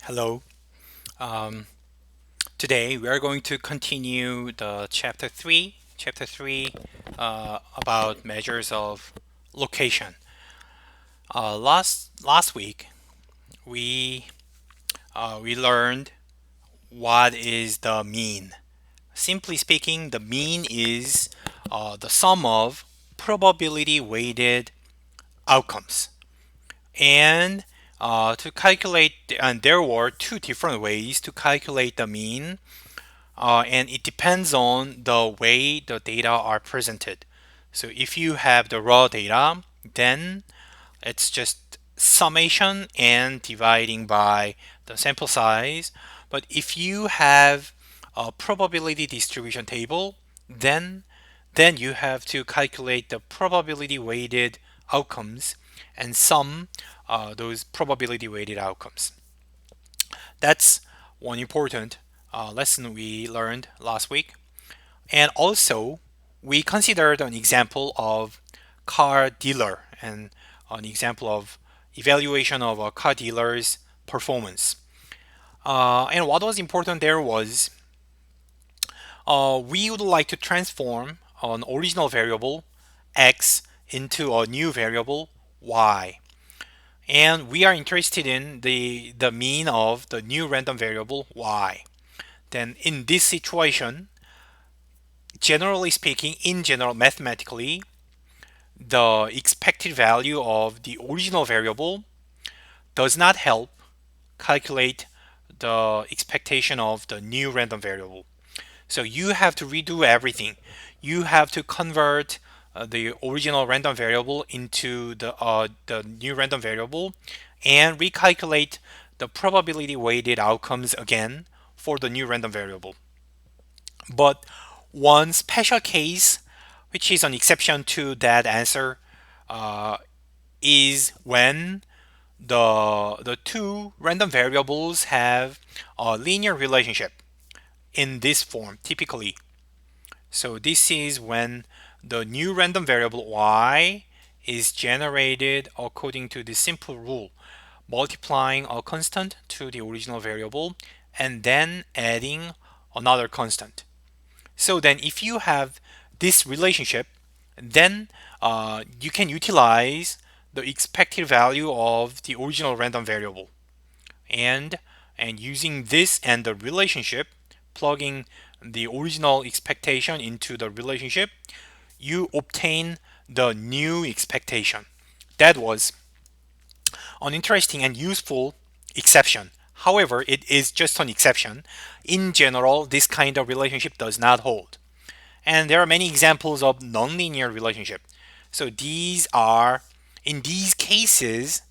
Hello. Um, Today we are going to continue the chapter 3 about measures of location. Last week we we learned what is the mean. Simply speaking, the mean is the sum of probability weighted outcomes. And to calculate, and there were two different ways to calculate the mean. And it depends on the way the data are presented. So if you have the raw data, then it's just summation and dividing by the sample size. But if you have a probability distribution table, then you have to calculate the probability weighted outcomes and sum those probability weighted outcomes. That's one important lesson we learned last week. And also, we considered an example of car dealer and an example of evaluation of a car dealer's performance. And what was important there was we would like to transform an original variable x into a new variable y. And we are interested in the mean of the new random variable y. Then in this situation, generally speaking, in general, mathematically, the expected value of the original variable does not help calculate the expectation of the new random variable. So you have to redo everything. You have to convert the original random variable into the new random variable and recalculate the probability weighted outcomes again for the new random variable. But one special case, which is an exception to that answer, uh, is when the two random variables have a linear relationship in this form, typically. So this is when the new random variable y is generated according to the simple rule, multiplying a constant to the original variable and then adding another constant. So then if you have this relationship, then you can utilize the expected value of the original random variable. And using this and the relationship, plugging the original expectation into the relationship, you obtain the new expectation. That was an interesting and useful exception. However, it is just an exception. In general, this kind of relationship does not hold. And there are many examples of nonlinear relationship. So in these cases,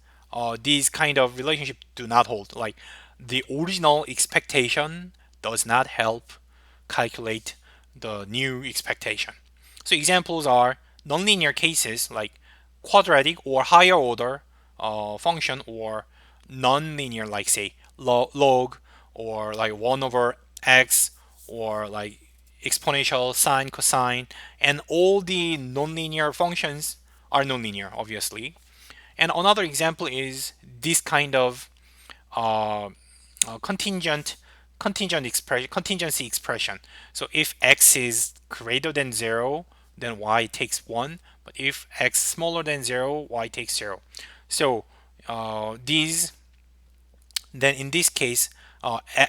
these kind of relationship do not hold. Like the original expectation does not help calculate the new expectation. So examples are nonlinear cases like quadratic or higher order function, or nonlinear like say log, or like 1 over x, or like exponential, sine, cosine, and all the nonlinear functions are nonlinear, obviously. And another example is this kind of uh, contingency expression. So if x is greater than 0, then y takes 1. But if x is smaller than 0, y takes 0. So these then in this case,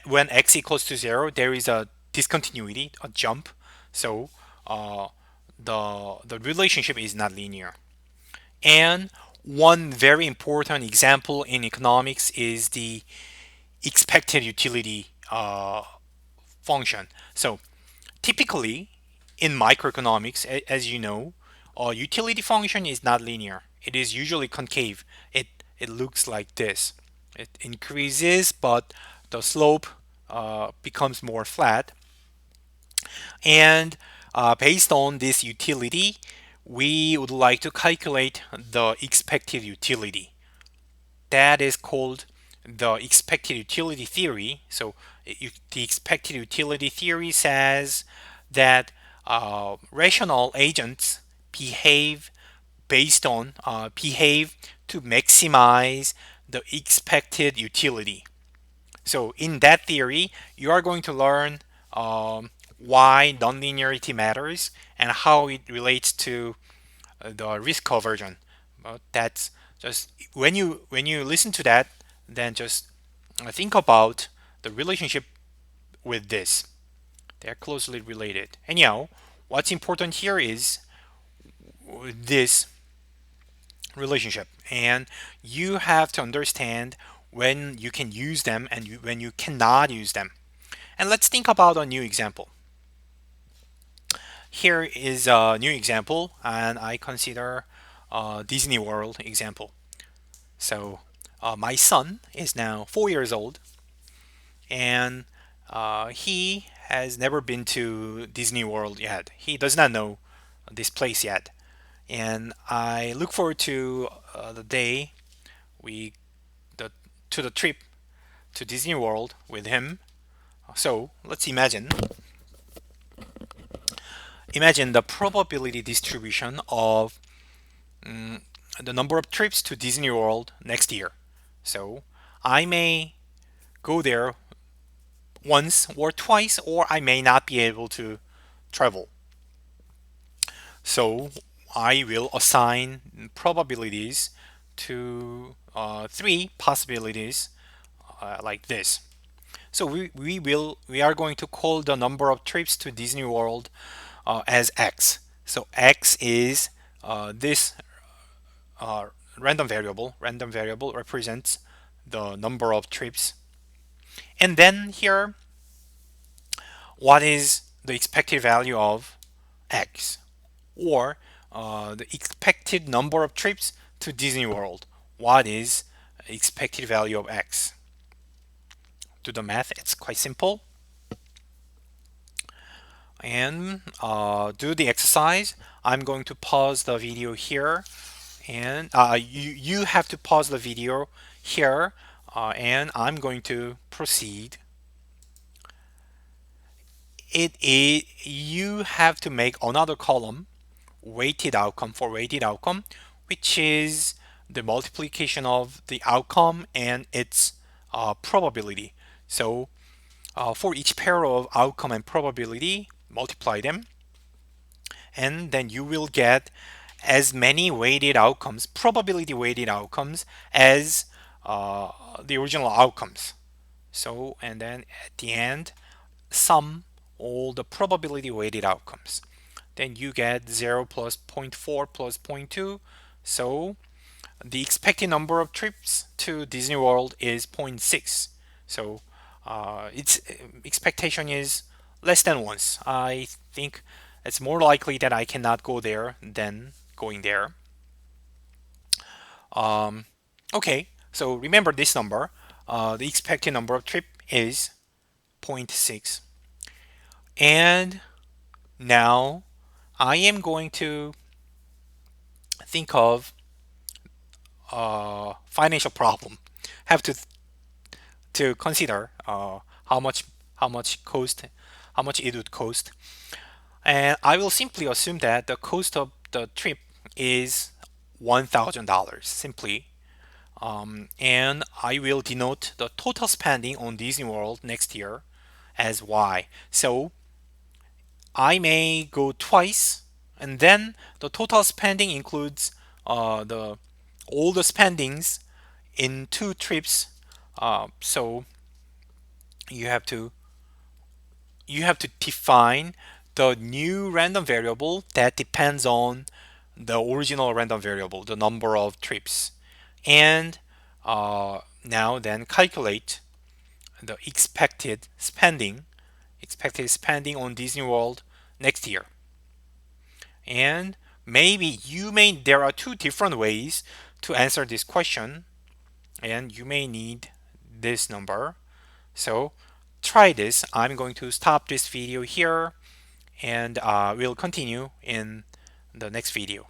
when x equals to 0, there is a discontinuity, a jump. So uh, the relationship is not linear. And one very important example in economics is the expected utility function. So typically in microeconomics, as you know, a utility function is not linear. It is usually concave. It looks like this. It increases, but the slope becomes more flat. And based on this utility, we would like to calculate the expected utility. That is called the expected utility theory. So the expected utility theory says that rational agents behave behave to maximize the expected utility. So in that theory, you are going to learn why nonlinearity matters and how it relates to the risk aversion. But that's just when you listen to that, then just think about the relationship with this. They're closely related. Anyhow, what's important here is this relationship, and you have to understand when you can use them and when you cannot use them. And let's think about a new example. Here is a new example, and I consider Disney World example. So my son is now 4 years old, and he has never been to Disney World yet. He does not know this place yet, and I look forward to the day we the to the trip to Disney World with him. So let's imagine the probability distribution of the number of trips to Disney World next year. So I may go there once or twice, or I may not be able to travel. So I will assign probabilities to three possibilities like this. So we are going to call the number of trips to Disney World as X. So X is this uh, random variable. Random variable represents the number of trips. And then here, what is the expected value of X? Or the expected number of trips to Disney World. What is expected value of X? Do the math, it's quite simple. And do the exercise. I'm going to pause the video here, and you have to pause the video here, and I'm going to proceed. You have to make another column, weighted outcome for weighted outcome, which is the multiplication of the outcome and its probability. So for each pair of outcome and probability, multiply them, and then you will get as many weighted outcomes, probability weighted outcomes, as the original outcomes. So, and then at the end, sum all the probability weighted outcomes. Then you get 0 plus zero point 0.4 plus zero point 0.2. So the expected number of trips to Disney World is zero point 0.6. So its expectation is less than once. I think it's more likely that I cannot go there than going there. Okay, so remember this number. The expected number of trip is zero point 0.6. And now I am going to think of a financial problem. Have to consider how much cost how much it would cost, and I will simply assume that the cost of the trip is $1,000 simply, and I will denote the total spending on Disney World next year as Y. So I may go twice, and then the total spending includes the all the spendings in two trips. So you have to define the new random variable that depends on the original random variable, the number of trips, and now then calculate the expected spending on Disney World next year. And maybe there are two different ways to answer this question, and you may need this number. So try this. I'm going to stop this video here, and we'll continue in the next video.